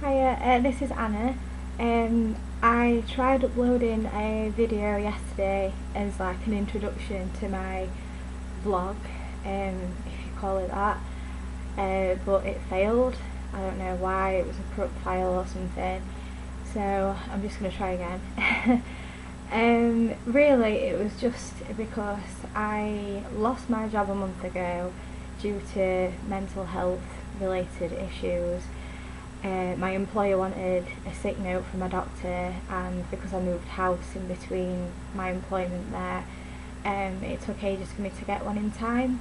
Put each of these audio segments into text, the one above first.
Hiya, this is Anna. I tried uploading a video yesterday as like an introduction to my vlog, if you call it that, but it failed. I don't know why, it was a corrupt file or something, so I'm just going to try again. Really it was just because I lost my job a month ago due to mental health related issues. My employer wanted a sick note from my doctor, and because I moved house in between my employment there, it took ages for me to get one in time.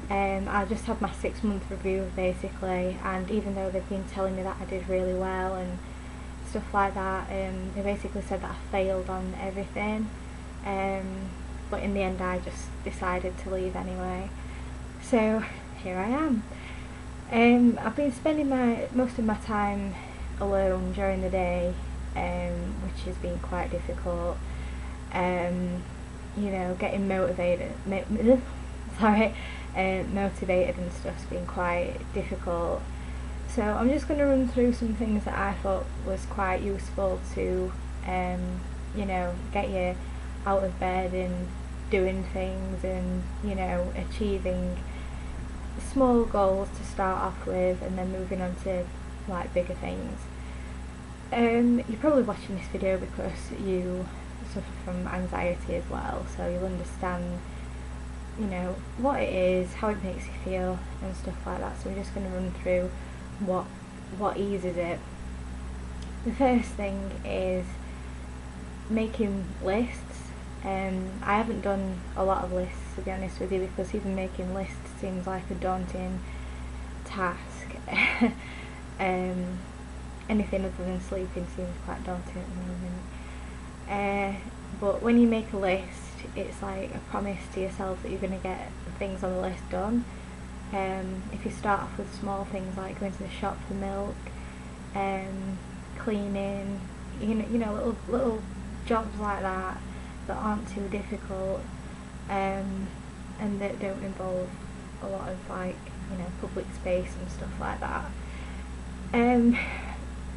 I just had my 6-month review basically, and even though they've been telling me that I did really well and stuff like that, they basically said that I failed on everything, but in the end I just decided to leave anyway. So here I am. I've been spending most of my time alone during the day, which has been quite difficult. Getting motivated and stuff's been quite difficult. So I'm just going to run through some things that I thought was quite useful to, get you out of bed and doing things and, achieving small goals to start off with, and then moving on to like bigger things. You're probably watching this video because you suffer from anxiety as well, so you'll understand what it is, how it makes you feel and stuff like that. So we're just going to run through what eases it. The first thing is making lists. I haven't done a lot of lists, to be honest with you, because even making lists seems like a daunting task. Anything other than sleeping seems quite daunting at the moment. But when you make a list, it's like a promise to yourself that you're going to get things on the list done. If you start off with small things like going to the shop for milk, cleaning, little jobs like that aren't too difficult, and that don't involve a lot of public space and stuff like that.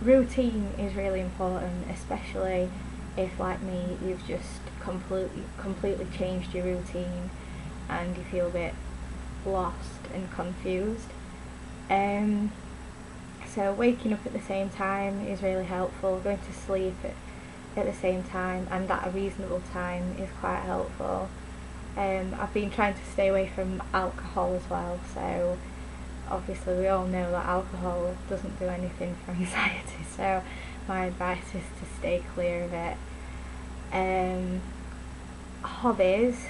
Routine is really important, especially if, like me, you've just completely changed your routine and you feel a bit lost and confused. So waking up at the same time is really helpful. Going to sleep at the same time and at a reasonable time is quite helpful. I've been trying to stay away from alcohol as well, so obviously we all know that alcohol doesn't do anything for anxiety, so my advice is to stay clear of it. Hobbies.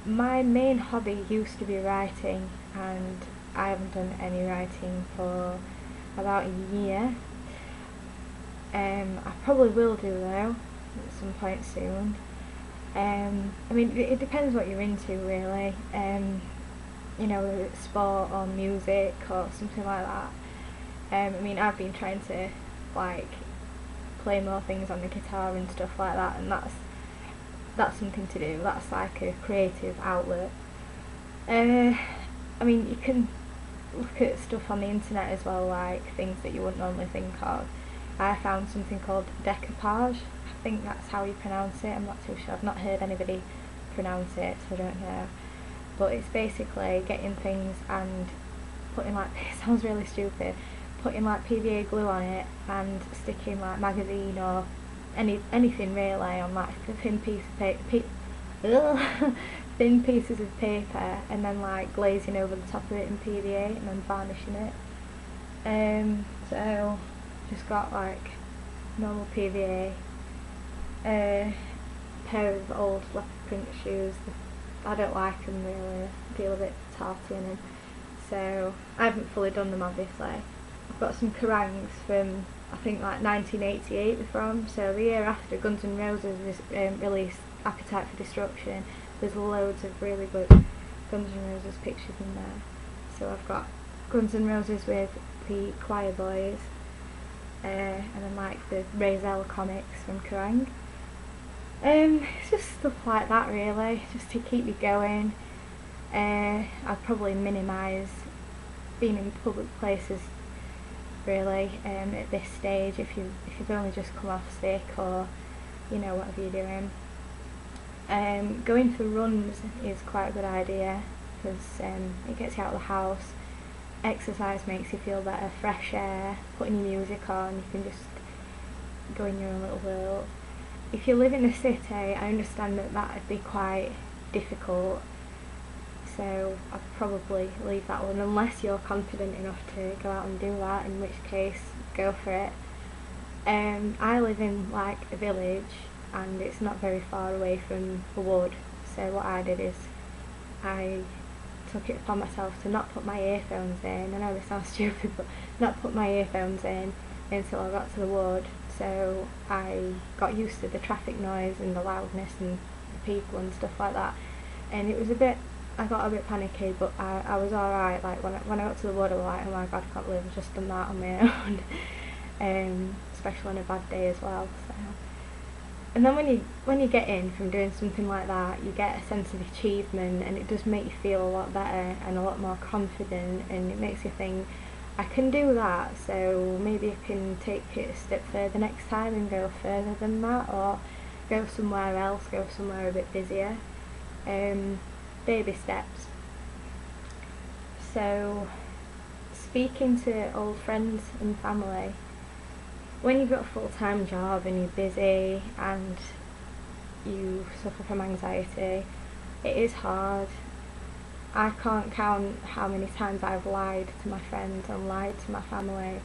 My main hobby used to be writing, and I haven't done any writing for about a year. I probably will do though at some point soon. It depends what you're into really, whether it's sport or music or something like that. I've been trying to play more things on the guitar and stuff like that, and that's something to do. That's like a creative outlet. You can look at stuff on the internet as well, like things that you wouldn't normally think of. I found something called decoupage. I think that's how you pronounce it. I'm not too sure. I've not heard anybody pronounce it, so I don't know. But it's basically getting things and putting it sounds really stupid, putting PVA glue on it and sticking magazine or anything really on thin thin pieces of paper, and then glazing over the top of it in PVA and then varnishing it. So just got normal PVA, pair of old leopard print shoes. I don't like them really, I feel a bit tarty in them, so I haven't fully done them obviously. I've got some Kerangs from I think 1988 they're from, so the year after Guns N' Roses released Appetite for Destruction. There's loads of really good Guns N' Roses pictures in there. So I've got Guns N' Roses with the Choir Boys, and then the Razel comics from Kerrang. It's just stuff like that really, just to keep you going. I'd probably minimise being in public places really, at this stage, if you've only just come off sick, or whatever you're doing. Going for runs is quite a good idea, because it gets you out of the house. Exercise makes you feel better, fresh air, putting your music on, you can just go in your own little world. If you live in a city, I understand that would be quite difficult, so I'd probably leave that one unless you're confident enough to go out and do that, in which case go for it. I live in like a village, and it's not very far away from the wood, so what I did is I took it upon myself to not put my earphones in. I know this sounds stupid, but not put my earphones in until I got to the wood, so I got used to the traffic noise and the loudness and the people and stuff like that. And it was I got a bit panicky, but I was alright. Like when I got to the wood, I was like, oh my god, I can't believe I've just done that on my own. Especially on a bad day as well. So. And then when you get in from doing something like that, you get a sense of achievement, and it does make you feel a lot better and a lot more confident, and it makes you think, I can do that, so maybe I can take it a step further next time and go further than that, or go somewhere else, go somewhere a bit busier. Baby steps. So, speaking to old friends and family, when you've got a full-time job and you're busy and you suffer from anxiety, it is hard. I can't count how many times I've lied to my friends and lied to my family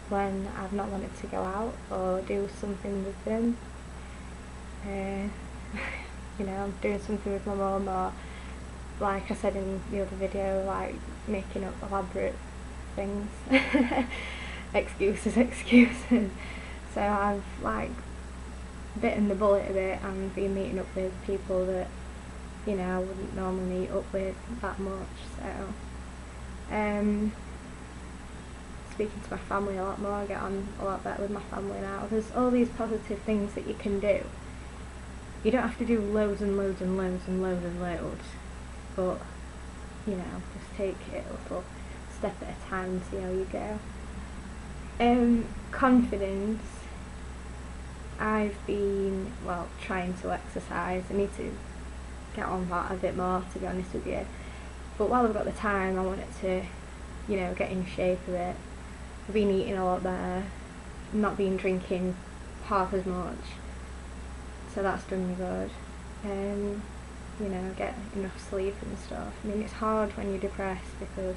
when I've not wanted to go out or do something with them. I'm doing something with my mum, or like I said in the other video, like making up elaborate things. excuses. So I've like bitten the bullet a bit and been meeting up with people that I wouldn't normally meet up with that much. So speaking to my family a lot more, I get on a lot better with my family now. There's all these positive things that you can do. You don't have to do loads and loads and loads and loads and loads, but just take it a little step at a time and see how you go. Confidence. I've been trying to exercise. I need to get on that a bit more, to be honest with you, but while I've got the time, I want it to get in shape a bit. I've been eating a lot better, not been drinking half as much, so that's done me good. Get enough sleep and stuff. I mean, it's hard when you're depressed because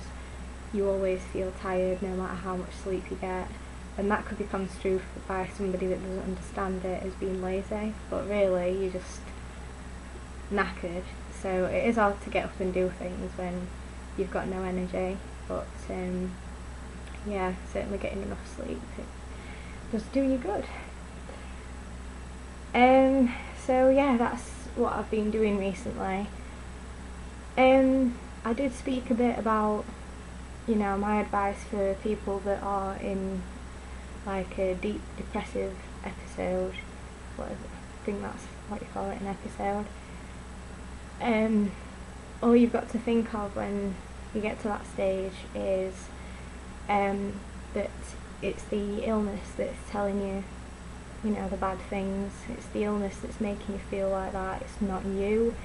you always feel tired no matter how much sleep you get, and that could be construed by somebody that doesn't understand it as being lazy, but really you're just knackered. So it is hard to get up and do things when you've got no energy, but certainly getting enough sleep, it does do you good. So yeah, that's what I've been doing recently. I did speak a bit about my advice for people that are in like a deep depressive episode, whatever, I think that's what you call it, an episode. All you've got to think of when you get to that stage is that it's the illness that's telling you the bad things. It's the illness that's making you feel like that. It's not you.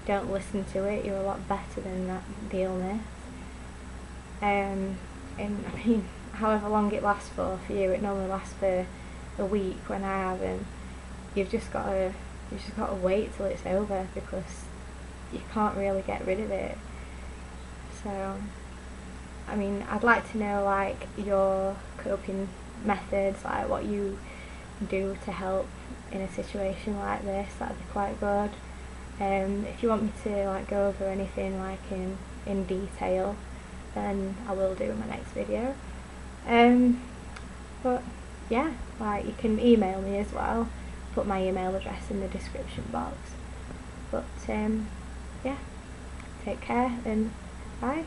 Don't listen to it. You're a lot better than the illness. And I mean, however long it lasts for you, it normally lasts for a week when I haven't. You've just got to wait till it's over, because you can't really get rid of it. So I mean, I'd like to know like your coping methods, like what you do to help in a situation like this. That'd be quite good. If you want me to like go over anything like in detail, then I will do in my next video. But yeah, like you can email me as well. Put my email address in the description box. But yeah, take care and bye.